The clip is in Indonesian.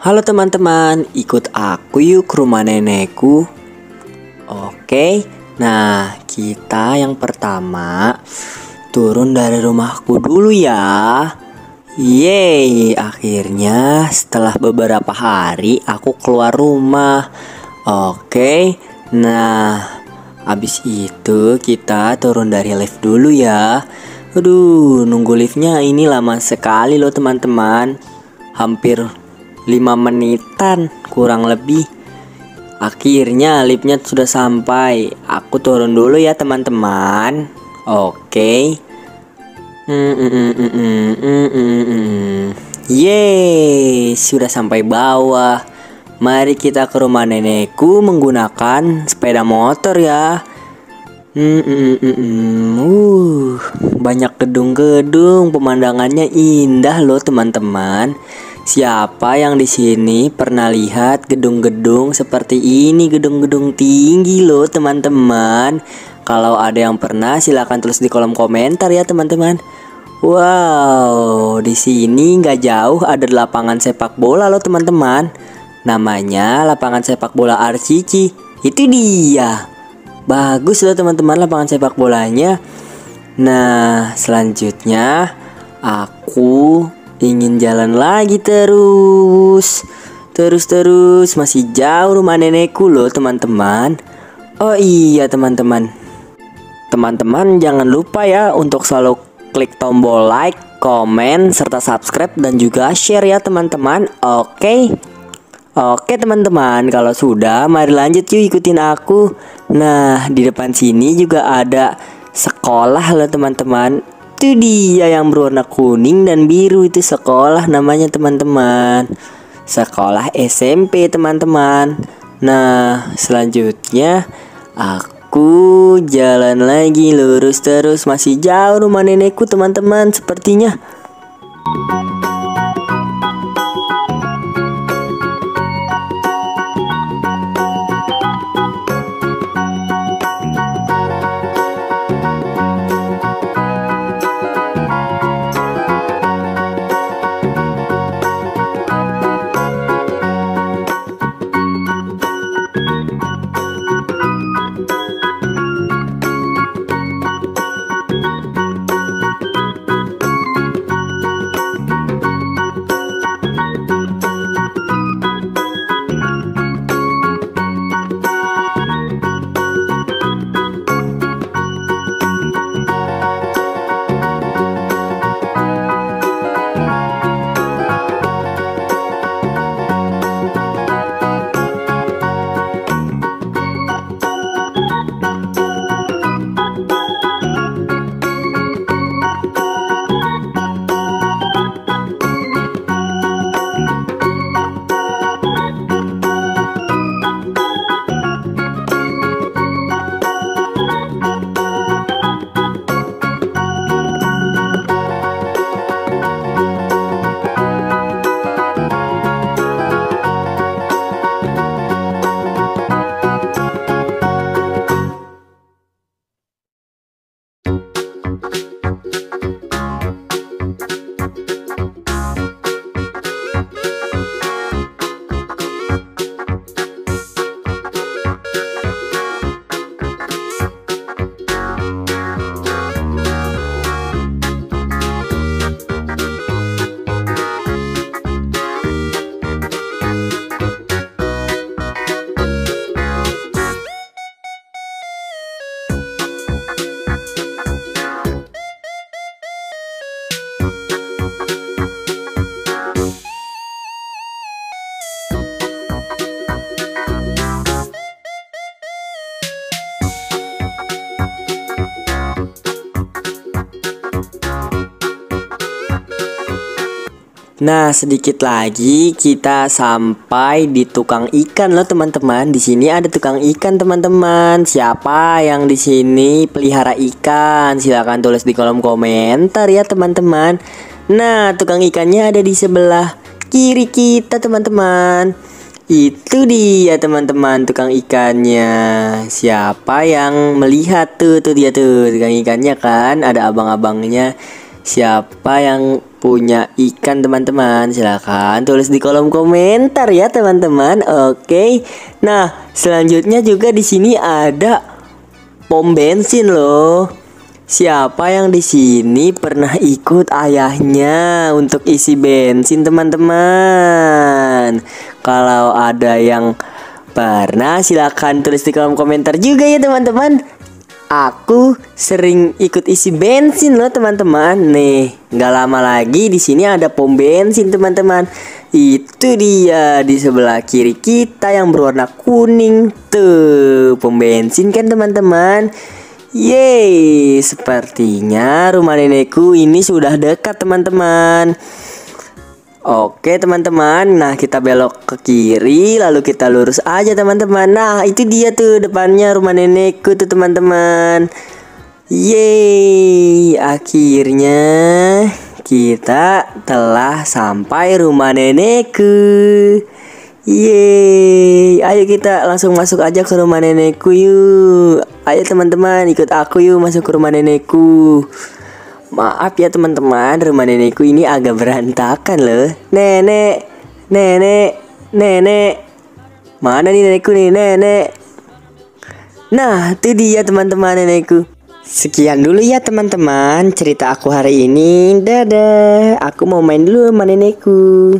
Halo teman-teman, ikut aku yuk ke rumah nenekku. Oke, nah kita yang pertama turun dari rumahku dulu ya. Yeay, akhirnya setelah beberapa hari aku keluar rumah. Oke, nah habis itu kita turun dari lift dulu ya. Aduh, nunggu liftnya ini lama sekali loh teman-teman. Hampir 5 menitan kurang lebih. Akhirnya liftnya sudah sampai. Aku turun dulu ya teman-teman. Oke. Yeay, sudah sampai bawah. Mari kita ke rumah nenekku menggunakan sepeda motor ya. Banyak gedung-gedung, pemandangannya indah loh teman-teman. Siapa yang di sini pernah lihat gedung-gedung seperti ini, gedung-gedung tinggi loh teman-teman? Kalau ada yang pernah silahkan tulis di kolom komentar ya teman-teman. Wow, di sini nggak jauh ada lapangan sepak bola loh teman-teman. Namanya lapangan sepak bola RCC. Itu dia. Bagus loh teman-teman lapangan sepak bolanya. Nah, selanjutnya aku ingin jalan lagi terus masih jauh rumah nenekku loh teman-teman. Oh iya teman-teman, jangan lupa ya untuk selalu klik tombol like, komen, serta subscribe dan juga share ya teman-teman. Oke teman-teman, kalau sudah mari lanjut yuk ikutin aku. Nah, di depan sini juga ada sekolah loh teman-teman. Itu dia yang berwarna kuning dan biru, itu sekolah namanya teman-teman. Sekolah SMP teman-teman. Nah, selanjutnya aku jalan lagi lurus terus, masih jauh rumah nenekku teman-teman sepertinya. Nah, sedikit lagi kita sampai di tukang ikan loh teman-teman. Di sini ada tukang ikan teman-teman. Siapa yang di sini pelihara ikan? Silahkan tulis di kolom komentar ya teman-teman. Nah, tukang ikannya ada di sebelah kiri kita teman-teman. Itu dia teman-teman tukang ikannya. Siapa yang melihat tuh dia tuh tukang ikannya kan? Ada abang-abangnya. Siapa yang punya ikan teman-teman? Silahkan tulis di kolom komentar ya teman-teman. Oke. Nah, selanjutnya juga di sini ada pom bensin loh. Siapa yang di sini pernah ikut ayahnya untuk isi bensin teman-teman? Kalau ada yang pernah, silahkan tulis di kolom komentar juga ya teman-teman. Aku sering ikut isi bensin loh teman-teman. Nih, nggak lama lagi di sini ada pom bensin teman-teman. Itu dia di sebelah kiri kita yang berwarna kuning tuh, pom bensin kan teman-teman. Yeay, sepertinya rumah nenekku ini sudah dekat teman-teman. Oke teman-teman, nah kita belok ke kiri lalu kita lurus aja teman-teman. Nah itu dia tuh depannya rumah nenekku tuh teman-teman. Yeay, akhirnya kita telah sampai rumah nenekku. Yeay, ayo kita langsung masuk aja ke rumah nenekku yuk. Ayo teman-teman ikut aku yuk masuk ke rumah nenekku. Maaf ya teman-teman, rumah nenekku ini agak berantakan loh. Nenek, nenek, nenek. Mana nih nenekku nih, nenek? Nah, itu dia teman-teman nenekku. Sekian dulu ya teman-teman cerita aku hari ini. Dadah, aku mau main dulu sama nenekku.